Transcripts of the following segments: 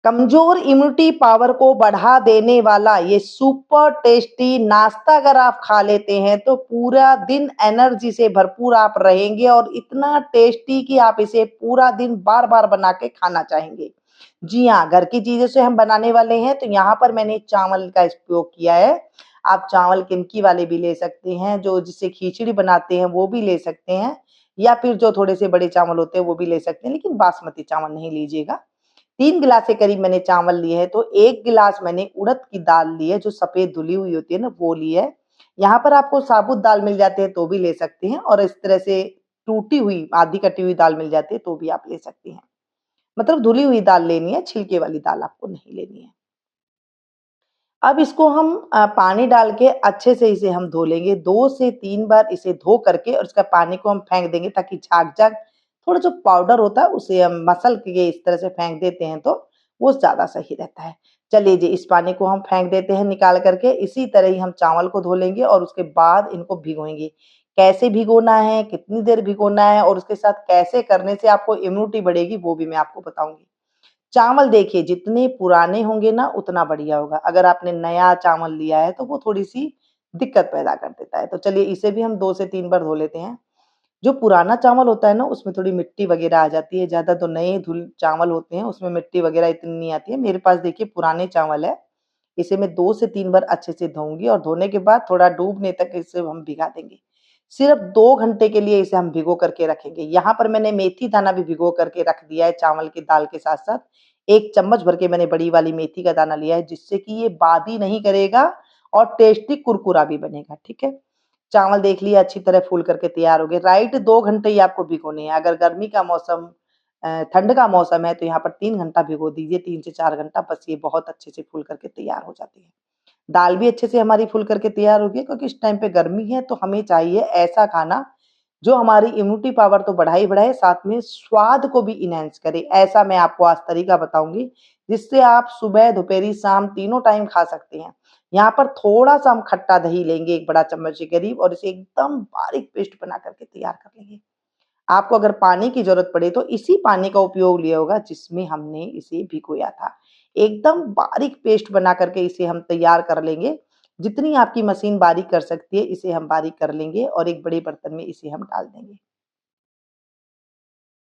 कमजोर immunity power को बढ़ा देने वाला ये सुपर टेस्टी नाश्ता अगर आप खा लेते हैं तो पूरा दिन एनर्जी से भरपूर आप रहेंगे और इतना टेस्टी कि आप इसे पूरा दिन बार बार बना के खाना चाहेंगे। जी हाँ, घर की चीजों से हम बनाने वाले हैं। तो यहाँ पर मैंने चावल का उपयोग किया है। आप चावल किनकी वाले भी ले सकते हैं, जो जिससे खिचड़ी बनाते हैं वो भी ले सकते हैं, या फिर जो थोड़े से बड़े चावल होते हैं वो भी ले सकते हैं, लेकिन बासमती चावल नहीं लीजिएगा। 3 गिलास के करीब मैंने चावल लिए हैं, तो 1 गिलास मैंने उड़द की दाल ली है, जो सफ़ेद धुली हुई होती है ना, वो ली है। यहाँ पर आपको साबुत दाल मिल जाते हैं तो भी ले सकते हैं, और इस तरह से टूटी हुई, आधी कटी हुई दाल मिल जाती है तो भी आप ले सकते हैं। मतलब धुली हुई दाल लेनी है, छिलके वाली दाल आपको नहीं लेनी है। अब इसको हम पानी डाल के अच्छे से इसे हम धो लेंगे। 2 से 3 बार इसे धो करके और इसका पानी को हम फेंक देंगे, ताकि झाग-झाग थोड़ा जो पाउडर होता है उसे हम मसल के इस तरह से फेंक देते हैं तो वो ज़्यादा सही रहता है। चलिए जी, इस पानी को हम फेंक देते हैं निकाल कर के। इसी तरह ही हम चावल को धो लेंगे और उसके बाद इनको भिगोएँगे। कैसे भिगोना है, कितनी देर भिगोना है और उसके साथ कैसे करने से आपको इम्यूनिटी बढ़ेगी, वो भी मैं आपको बताऊँगी। चावल देखिए, जितने पुराने होंगे ना उतना बढ़िया होगा। अगर आपने नया चावल लिया है तो वो थोड़ी-सी दिक्कत पैदा कर देता है। तो चलिए इसे भी हम 2 से 3 बार धो लेते हैं। जो पुराना चावल होता है ना उसमें थोड़ी मिट्टी वग़ैरह आ जाती है, ज़्यादा तो नए धुल चावल होते हैं उसमें मिट्टी वग़ैरह इतनी नहीं आती है। मेरे पास देखिए पुराने चावल है, इसे मैं 2 से 3 बार अच्छे से धोऊँगी और धोने के बाद थोड़ा डूबने तक इसे हम भिगा देंगे। सिर्फ़ 2 घंटे के लिए इसे हम भिगो करके रखेंगे। यहाँ पर मैंने मेथी दाना भी भिगो करके रख दिया है चावल की दाल के साथ-साथ। 1 चम्मच भर के मैंने बड़ी वाली मेथी का दाना लिया है, जिससे कि ये बादी नहीं करेगा और टेस्टी कुरकुरा भी बनेगा, ठीक है? चावल देख लिए अच्छी तरह फूल करके तैयार हो गए। राइट 2 घंटे ही आपको भिगोने हैं। अगर गर्मी का मौसम ठंड का मौसम है तो यहाँ पर 3 घंटा भिगो दीजिए, 3 से 4 घंटा, बस ये बहुत अच्छे से फूल करके तैयार हो जाती है। दाल भी अच्छे से हमारी फूल करके तैयार हो गई, क्योंकि इस टाइम पे गर्मी है तो हमें चाहिए ऐसा खाना जो हमारी इम्यूनिटी पावर तो बढ़ा ही बढ़ाए, साथ में स्वाद को भी एनहांस करे। ऐसा मैं आपको आज तरीका बताऊँगी, जिससे आप सुबह, दोपहरी, शाम तीनों टाइम खा सकते हैं। यहाँ पर थोड़ा-सा हम खट्टा दही लेंगे 1 बड़ा चम्मच के करीब और इसे एकदम बारीक पेस्ट बना करके तैयार कर लेंगे। आपको अगर पानी की ज़रूरत पड़े तो इसी पानी का उपयोग लिया होगा जिसमें हमने इसे भिगोया था। एकदम बारीक पेस्ट बना करके इसे हम तैयार कर लेंगे। जितनी आपकी मशीन बारीक कर सकती है, इसे हम बारीक कर लेंगे और एक बड़े बर्तन में इसे हम डाल देंगे।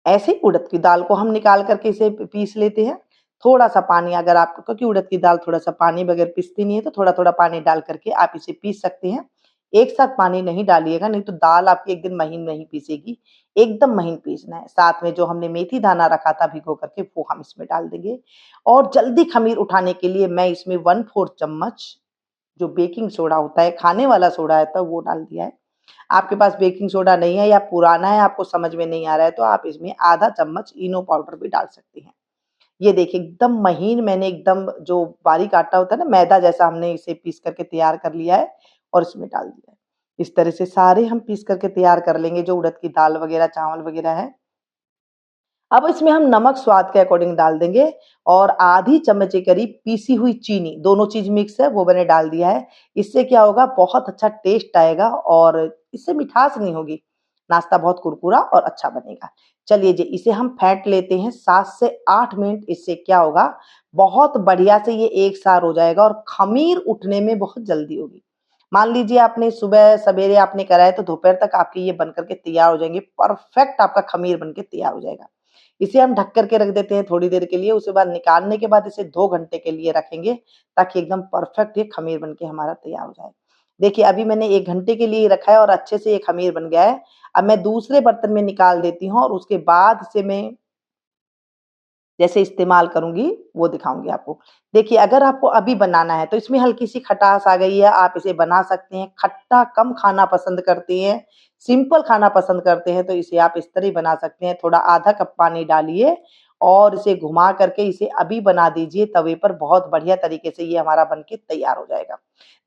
ऐसे ही उड़द की दाल को हम निकाल करके इसे पीस लेते हैं। थोड़ा-सा पानी, अगर आप, क्योंकि उड़द की दाल थोड़ा-सा पानी बगैर पिसती नहीं है, तो थोड़ा-थोड़ा पानी डाल करके आप इसे पीस सकते हैं। एक साथ पानी नहीं डालिएगा, नहीं तो दाल आपकी एक दिन महीन नहीं पीसेगी। एकदम महीन पीसना है। साथ में जो हमने मेथी दाना रखा था भिगो करके, वो हम इसमें डाल देंगे और जल्दी ख़मीर उठाने के लिए मैं इसमें 1/4 चम्मच जो बेकिंग सोडा होता है, खाने वाला सोडा आता है, वो डाल दिया है। आपके पास बेकिंग सोडा नहीं है या पुराना है, आपको समझ में नहीं आ रहा है, तो आप इसमें आधा चम्मच इनो पाउडर भी डाल सकते हैं। ये देखिए एकदम महीन, मैंने एकदम जो बारीक आटा होता है ना, मैदा जैसा, हमने इसे पीस करके तैयार कर लिया है और इसमें डाल दिया है। इस तरह से सारे हम पीस करके तैयार कर लेंगे, जो उड़द की दाल वगैरह, चावल वगैरह है। अब इसमें हम नमक स्वाद के अकॉर्डिंग डाल देंगे और आधी चम्मच के करीब पीसी हुई चीनी, दोनों चीज़ मिक्स है वो मैंने डाल दिया है। इससे क्या होगा, बहुत अच्छा टेस्ट आएगा और इससे मिठास नहीं होगी। नाश्ता बहुत कुरकुरा और अच्छा बनेगा। चलिए जी, इसे हम फेंट लेते हैं 7 से 8 मिनट। इससे क्या होगा, बहुत बढ़िया से ये एक सार हो जाएगा और ख़मीर उठने में बहुत जल्दी होगी। मान लीजिए आपने सुबह सवेरे आपने करा है तो दोपहर तक आपके ये बन कर के तैयार हो जाएँगे। परफेक्ट आपका ख़मीर बन के तैयार हो जाएगा। इसे हम ढक कर के रख देते हैं थोड़ी देर के लिए, उसके बाद निकालने के बाद इसे 2 घंटे के लिए रखेंगे, ताकि एकदम परफेक्ट ये ख़मीर बन के हमारा तैयार हो जाए। देखिए अभी मैंने 1 घंटे के लिए रखा है और अच्छे से ये ख़मीर बन गया है। अब मैं दूसरे बर्तन में निकाल देती हूँ और उसके बाद इसे मैं जैसे इस्तेमाल करूँगी वो दिखाऊँगी आपको। देखिए अगर आपको अभी बनाना है तो इसमें हल्की-सी खटास आ गई है, आप इसे बना सकते हैं। खट्टा कम खाना पसंद करते हैं, सिंपल खाना पसंद करते हैं तो इसे आप इस तरह ही बना सकते हैं। थोड़ा आधा कप पानी डालिए और इसे घुमा करके इसे अभी बना दीजिए तवे पर, बहुत बढ़िया तरीके से ये हमारा बन के तैयार हो जाएगा।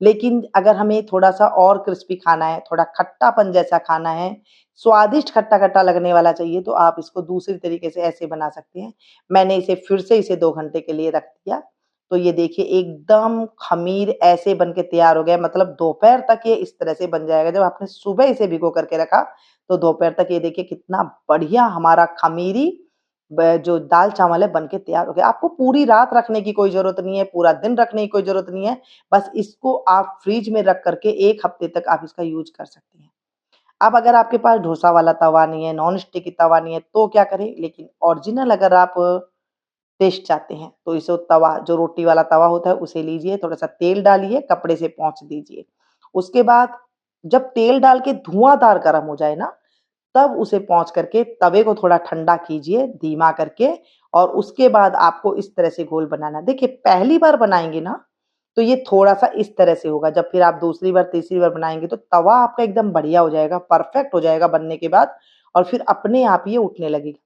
लेकिन अगर हमें थोड़ा-सा और क्रिस्पी खाना है, थोड़ा खट्टापन जैसा खाना है, स्वादिष्ट खट्टा-खट्टा लगने वाला चाहिए, तो आप इसको दूसरी तरीके से ऐसे बना सकते हैं। मैंने इसे फिर से इसे 2 घंटे के लिए रख दिया। तो ये देखिए एकदम ख़मीर ऐसे बन के तैयार हो गया, मतलब दोपहर तक ये इस तरह से बन जाएगा। जब आपने सुबह इसे भिगो करके रखा, तो दोपहर तक ये देखिए कितना बढ़िया हमारा ख़मीरी जो दाल चावल है बन के तैयार हो गया। आपको पूरी रात रखने की कोई ज़रूरत नहीं है, पूरा दिन रखने की कोई ज़रूरत नहीं है। बस इसको आप फ्रिज में रख कर के 1 हफ्ते तक आप इसका यूज़ कर सकती हैं। अब अगर आपके पास डोसा वाला तवा नहीं है, नॉन स्टिकी तवा नहीं है, तो क्या करें? लेकिन ओरिजिनल अगर आप टेस्ट चाहते हैं, तो इसे तवा जो रोटी वाला तवा होता है उसे लीजिए, थोड़ा-सा तेल डालिए, कपड़े से पोंछ दीजिए। उसके बाद जब तेल डाल के धुआँधार गरम हो जाए ना, तब उसे पोंछ करके तवे को थोड़ा ठंडा कीजिए धीमा करके और उसके बाद आपको इस तरह से घोल बनाना है। देखिए पहली बार बनाएँगे ना, तो ये थोड़ा-सा इस तरह से होगा, जब फिर आप दूसरी बार, तीसरी बार बनाएँगे तो तवा आपका एकदम बढ़िया हो जाएगा, परफेक्ट हो जाएगा बनने के बाद और फिर अपने आप ये उठने लगेगा।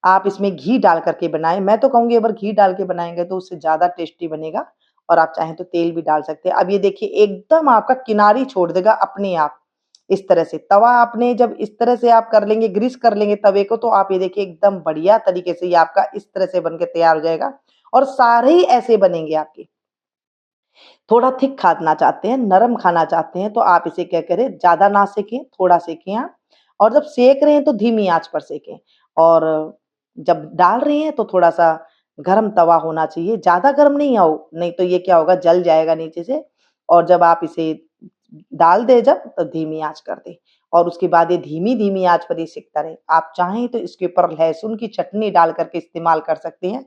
आप इसमें घी डाल कर के बनाएँ, मैं तो कहूँगी अगर घी डाल के बनाएँगे तो उससे ज़्यादा टेस्टी बनेगा और आप चाहें तो तेल भी डाल सकते हैं। अब ये देखिए एकदम आपका किनारी छोड़ देगा अपने आप, इस तरह से। तवा आपने जब इस तरह से आप कर लेंगे, ग्रीस कर लेंगे तवे को तो आप ये देखिए एकदम बढ़िया तरीके से ये आपका इस तरह से बन के तैयार हो जाएगा और सारे ही ऐसे बनेंगे आपके। थोड़ा थिक खाना चाहते हैं, नरम खाना चाहते हैं तो आप इसे क्या करें ज़्यादा ना सेकें, थोड़ा सेकें आप और जब सेक रहे हैं तो धीमी आँच पर सेकें और जब डाल रहे हैं तो थोड़ा-सा गरम तवा होना चाहिए, ज़्यादा गरम नहीं हो, नहीं तो ये क्या होगा जल जाएगा नीचे से और जब आप इसे डाल दें जब तो धीमी आँच कर दें और उसके बाद ये धीमी-धीमी आँच पर ये सिकता रहे। आप चाहें तो इसके ऊपर लहसुन की चटनी डाल कर के इस्तेमाल कर सकते हैं।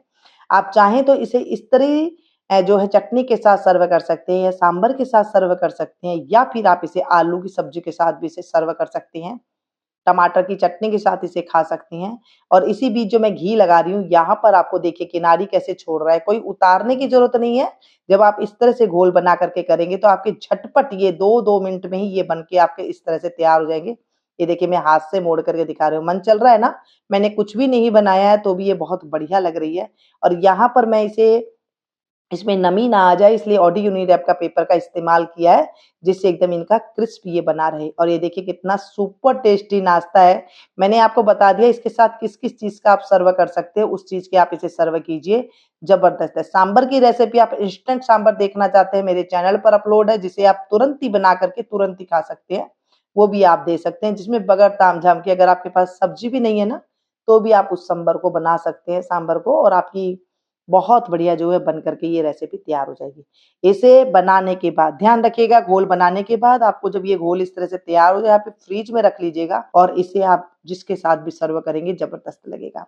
आप चाहें तो इसे इस तरह जो है चटनी के साथ सर्व कर सकते हैं या सांभर के साथ सर्व कर सकते हैं या फिर आप इसे आलू की सब्जी के साथ भी इसे सर्व कर सकते हैं। टमाटर की चटनी के साथ इसे खा सकती हैं और इसी बीच जो मैं घी लगा रही हूँ, यहाँ पर आपको देखिए किनारी कैसे छोड़ रहा है, कोई उतारने की ज़रूरत नहीं है। जब आप इस तरह से घोल बना कर के करेंगे तो आपके झटपट ये 2-2 मिनट में ही ये बन के आपके इस तरह से तैयार हो जाएँगे। ये देखिए मैं हाथ से मोड़ करके दिखा रही हूँ, मन चल रहा है ना? मैंने कुछ भी नहीं बनाया है तो भी ये बहुत बढ़िया लग रही है और यहाँ पर मैं इसे इसमें नमी ना आ जाए इसलिए ऑडी यूनिरैप का पेपर का इस्तेमाल किया है, जिससे एकदम इनका क्रिस्प ये बना रहे और ये देखिए कितना सुपर टेस्टी नाश्ता है। मैंने आपको बता दिया इसके साथ किस-किस चीज़ का आप सर्व कर सकते हो, उस चीज़ के आप इसे सर्व कीजिए, ज़बरदस्त है। सांभर की रेसिपी आप इंस्टेंट सांभर देखना चाहते हैं, मेरे चैनल पर अपलोड है, जिसे आप तुरंत ही बना करके तुरंत ही खा सकते हैं, वो भी आप दे सकते हैं, जिसमें बगैर तामझाम के अगर आपके पास सब्ज़ी भी नहीं है ना, तो भी आप उस सांभर को बना सकते हैं सांभर को और आपकी बहुत बढ़िया जो है बन करके ये रेसिपी तैयार हो जाएगी। इसे बनाने के बाद ध्यान रखिएगा घोल बनाने के बाद आपको जब ये घोल इस तरह से तैयार हो जाए आप फ्रिज में रख लीजिएगा और इसे आप जिसके साथ भी सर्व करेंगे ज़बरदस्त लगेगा।